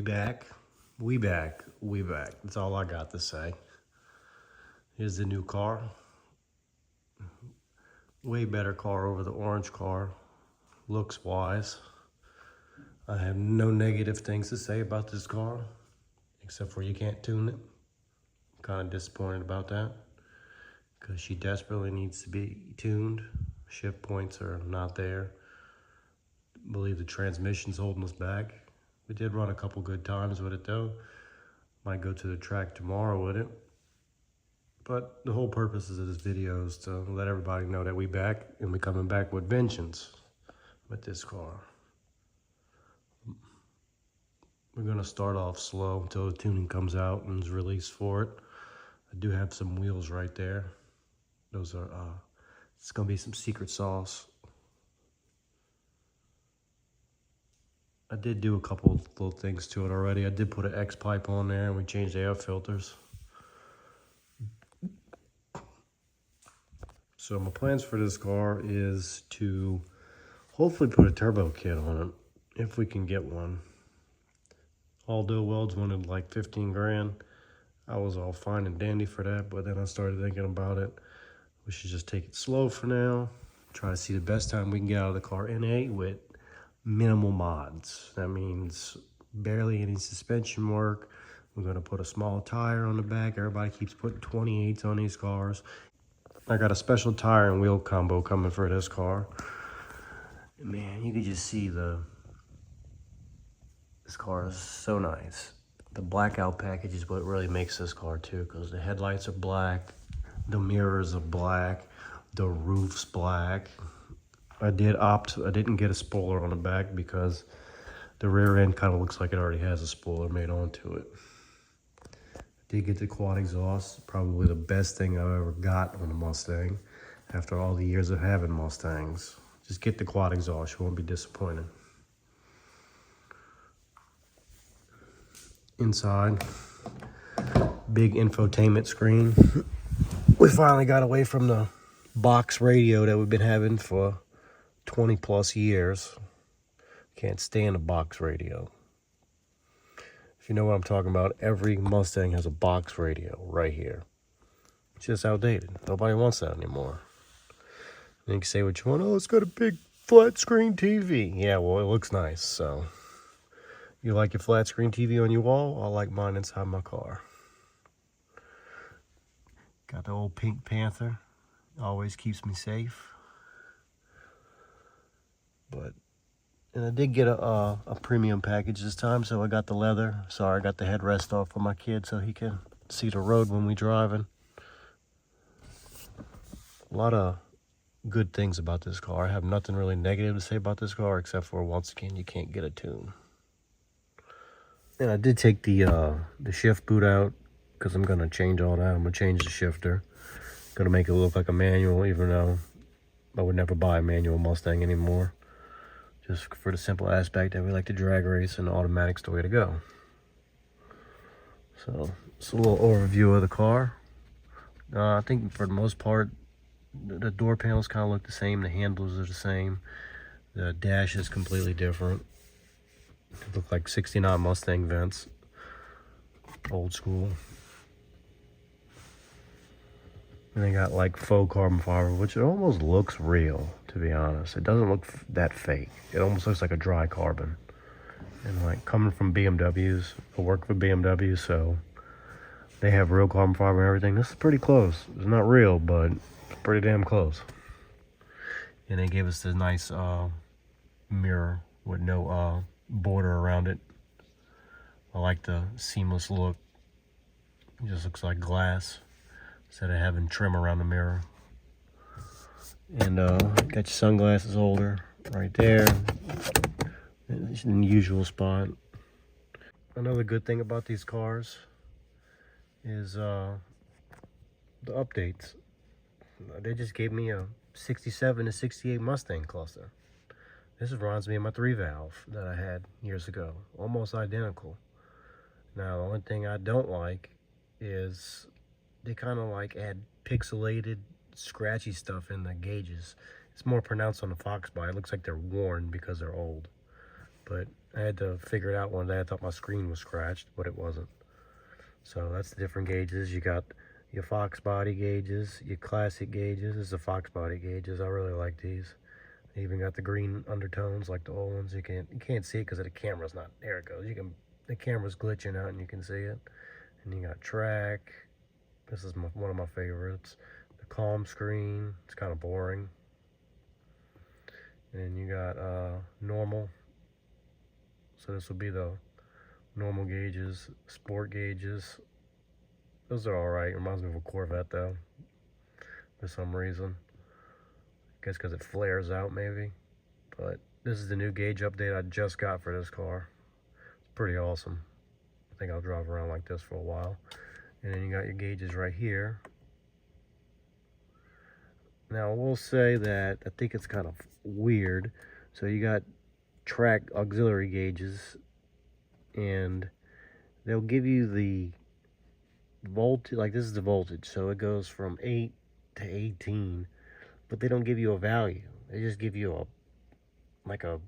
back. We back. We back. That's all I got to say. Here's the new car. Way better car over the orange car, looks wise. I have no negative things to say about this car, except for you can't tune it. I'm kind of disappointed about that, because she desperately needs to be tuned. Shift points are not there. I believe the transmission's holding us back. We did run a couple good times with it though. Might go to the track tomorrow with it. But the whole purpose of this video is to let everybody know that we back, and we coming back with vengeance with this car. We're gonna start off slow until the tuning comes out and is released for it. I do have some wheels right there. Those are, it's gonna be some secret sauce. I did do a couple little things to it already. I did put an X pipe on there and we changed the air filters. So my plans for this car is to hopefully put a turbo kit on it, if we can get one. Aldo Welds wanted like 15 grand. I was all fine and dandy for that, but then I started thinking about it. We should just take it slow for now. Try to see the best time we can get out of the car NA with minimal mods. That means barely any suspension work. We're gonna put a small tire on the back. Everybody keeps putting 28s on these cars. I got a special tire and wheel combo coming for this car. Man, you can just see this car is so nice. The blackout package is what really makes this car too, because the headlights are black, the mirrors are black, the roof's black. I didn't get a spoiler on the back because the rear end kind of looks like it already has a spoiler made onto it. Did get the quad exhaust, probably the best thing I've ever got on a Mustang after all the years of having Mustangs. Just get the quad exhaust, you won't be disappointed. Inside, big infotainment screen. We finally got away from the box radio that we've been having for 20 plus years. Can't stand a box radio. If you know what I'm talking about, every Mustang has a box radio right here. It's just outdated. Nobody wants that anymore. And you can say what you want. Oh, it's got a big flat screen TV. Yeah, well, it looks nice. So you like your flat screen TV on your wall? I like mine inside my car. Got the old Pink Panther. Always keeps me safe. And I did get a premium package this time, so I got the leather. Sorry, I got the headrest off for my kid so he can see the road when we driving. A lot of good things about this car. I have nothing really negative to say about this car, except for, once again, you can't get a tune. And I did take the shift boot out, because I'm going to change all that. I'm going to change the shifter. Going to make it look like a manual, even though I would never buy a manual Mustang anymore. Just for the simple aspect that we like to drag race, and automatic's the way to go. So, it's a little overview of the car. I think for the most part, the door panels kind of look the same. The handles are the same. The dash is completely different. It look like 69 Mustang vents. Old school. And they got like faux carbon fiber, which it almost looks real, to be honest. It doesn't look that fake. It almost looks like a dry carbon. And like, coming from BMWs, I work for BMW, so they have real carbon fiber and everything. This is pretty close. It's not real, but it's pretty damn close. And they gave us this nice mirror with no border around it. I like the seamless look. It just looks like glass instead of having trim around the mirror. And got your sunglasses holder right there. It's in the usual spot. Another good thing about these cars is the updates. They just gave me a 67 to 68 Mustang cluster. This reminds me of my 3-valve that I had years ago. Almost identical. Now, the only thing I don't like is they kind of like add pixelated, scratchy stuff in the gauges. It's more pronounced on the Fox body. It looks like they're worn because they're old. But I had to figure it out one day. I thought my screen was scratched, but it wasn't. So that's the different gauges. You got your Fox body gauges, your classic gauges. This is the Fox body gauges. I really like these. They even got the green undertones like the old ones. You can't see it because the camera's not. There it goes. The camera's glitching out and you can see it. And you got track. This is one of my favorites. The calm screen. It's kind of boring. And you got normal. So this will be the normal gauges, sport gauges. Those are alright. Reminds me of a Corvette though, for some reason. I guess because it flares out maybe. But this is the new gauge update I just got for this car. It's pretty awesome. I think I'll drive around like this for a while. And then you got your gauges right here. Now I will say that I think it's kind of weird. So you got track auxiliary gauges, and they'll give you the voltage, like this is the voltage, so it goes from 8 to 18, but they don't give you a value. They just give you a like a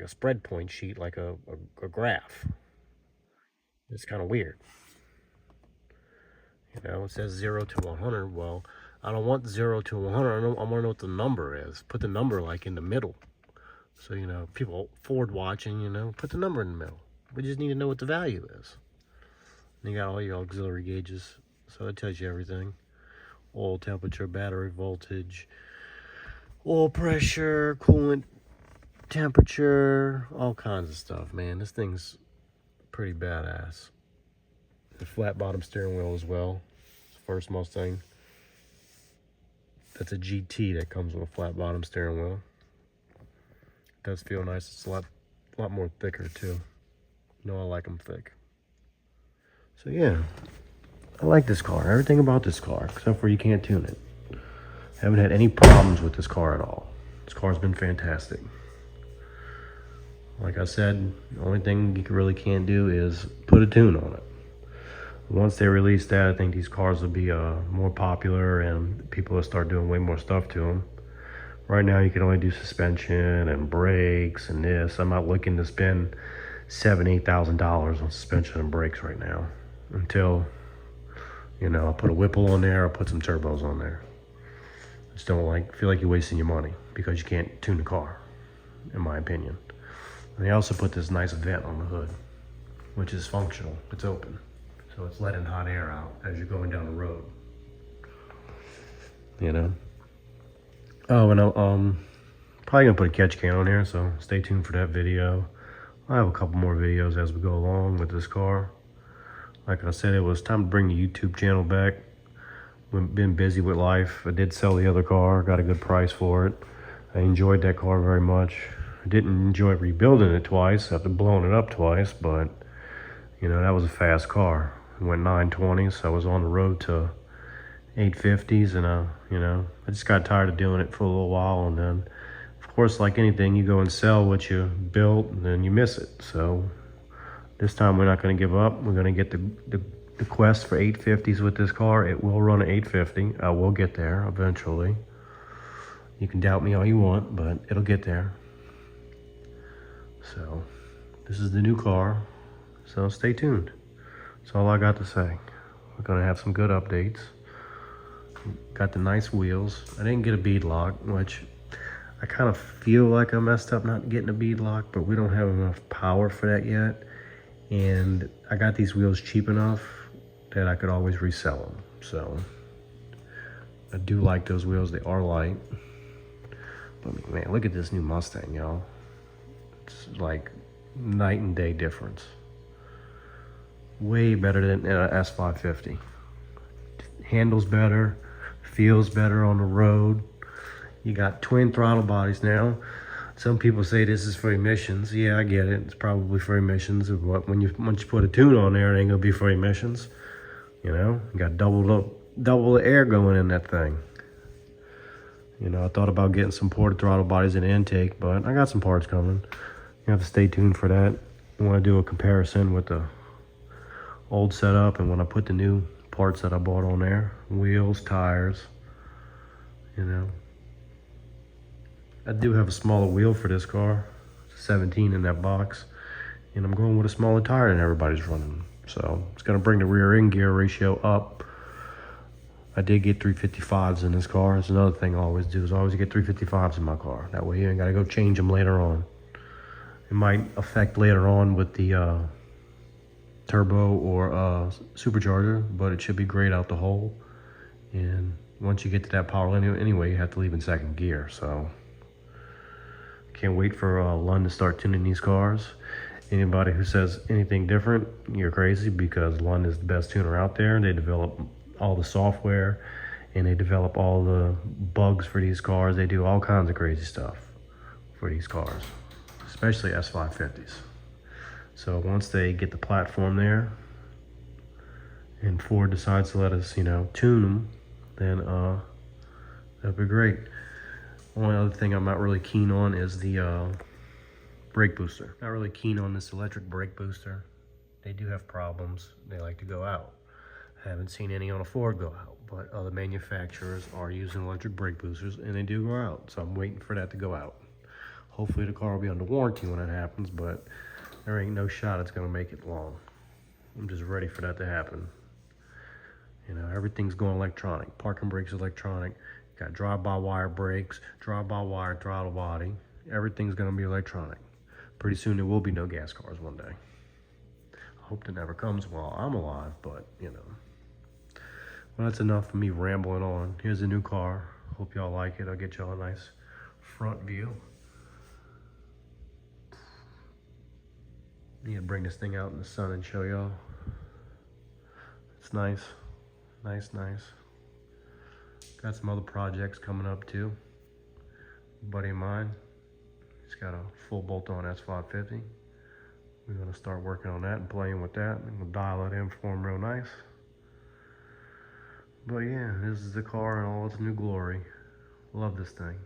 spread point sheet, like a graph. It's kind of weird. You know, it says 0 to 100. Well, I don't want 0 to 100. I want to know what the number is. Put the number like in the middle. So, you know, people forward watching, you know, put the number in the middle. We just need to know what the value is. And you got all your auxiliary gauges. So it tells you everything. Oil temperature, battery voltage, oil pressure, coolant temperature, all kinds of stuff, man. This thing's pretty badass. The flat bottom steering wheel as well. It's the first Mustang. That's a GT that comes with a flat bottom steering wheel. It does feel nice. It's a lot more thicker too. You know, I like them thick. So yeah, I like this car. Everything about this car, except for you can't tune it. Haven't had any problems with this car at all. This car's been fantastic. Like I said, the only thing you really can't do is put a tune on it. Once they release that, I think these cars will be more popular and people will start doing way more stuff to them. Right now, you can only do suspension and brakes and this. I'm not looking to spend $7,000, $8,000 on suspension and brakes right now until, you know, I'll put a Whipple on there, I'll put some turbos on there. I just don't feel like you're wasting your money because you can't tune the car, in my opinion. And they also put this nice vent on the hood, which is functional. It's open. So it's letting hot air out as you're going down the road. You know? Oh, and I'm probably gonna put a catch can on here, so stay tuned for that video. I have a couple more videos as we go along with this car. Like I said, it was time to bring the YouTube channel back. We've been busy with life. I did sell the other car, got a good price for it. I enjoyed that car very much. I didn't enjoy rebuilding it twice after blowing it up twice, but you know, that was a fast car. It went 920, so I was on the road to 850s, and you know, I just got tired of doing it for a little while, and then of course, like anything, you go and sell what you built and then you miss it. So this time we're not going to give up. We're going to get the quest for 850s with this car. It will run at 850. I will get there eventually. You can doubt me all you want, but it'll get there. So this is the new car, so stay tuned. That's all I got to say. We're going to have some good updates. Got the nice wheels. I didn't get a bead lock, which I kind of feel like I messed up not getting a bead lock, but we don't have enough power for that yet. And I got these wheels cheap enough that I could always resell them. So I do like those wheels. They are light. But man, look at this new Mustang, y'all. It's like night and day difference. Way better than an S550. Handles better, feels better on the road. You got twin throttle bodies now. Some people say this is for emissions. Yeah, I get it. It's probably for emissions. But once you put a tune on there, it ain't gonna be for emissions. You know, you got double the air going in that thing. You know, I thought about getting some ported throttle bodies in the intake, but I got some parts coming. You have to stay tuned for that. I want to do a comparison with the old setup and when I put the new parts that I bought on there. Wheels, tires, you know. I do have a smaller wheel for this car. 17 in that box, and I'm going with a smaller tire than everybody's running. So it's gonna bring the rear end gear ratio up. I did get 355s in this car. That's another thing I always do, is I always get 355s in my car. That way you ain't gotta go change them later on. It might affect later on with the turbo or supercharger, but it should be great out the hole. And once you get to that power limit anyway, you have to leave in second gear. So can't wait for Lund to start tuning these cars. Anybody who says anything different, you're crazy, because Lund is the best tuner out there. They develop all the software and they develop all the bugs for these cars. They do all kinds of crazy stuff for these cars, especially S550s. So once they get the platform there and Ford decides to let us, tune them, then that'd be great. Only other thing I'm not really keen on is the brake booster. Not really keen on this electric brake booster. They do have problems. They like to go out. I haven't seen any on a Ford go out, but other manufacturers are using electric brake boosters and they do go out. So I'm waiting for that to go out. Hopefully the car will be under warranty when that happens, but there ain't no shot it's gonna make it long. I'm just ready for that to happen. Everything's going electronic. Parking brakes electronic. Got drive-by-wire brakes, drive-by-wire throttle body. Everything's gonna be electronic. Pretty soon there will be no gas cars one day. I hope that never comes while I'm alive, but Well, that's enough of me rambling on. Here's a new car. Hope y'all like it. I'll get y'all a nice front view. Need to bring this thing out in the sun and show y'all. It's nice. Nice. Got some other projects coming up too. A buddy of mine, he's got a full bolt-on S550. We're gonna start working on that and playing with that, and we'll dial it in for him real nice. But yeah, this is the car in all its new glory. Love this thing.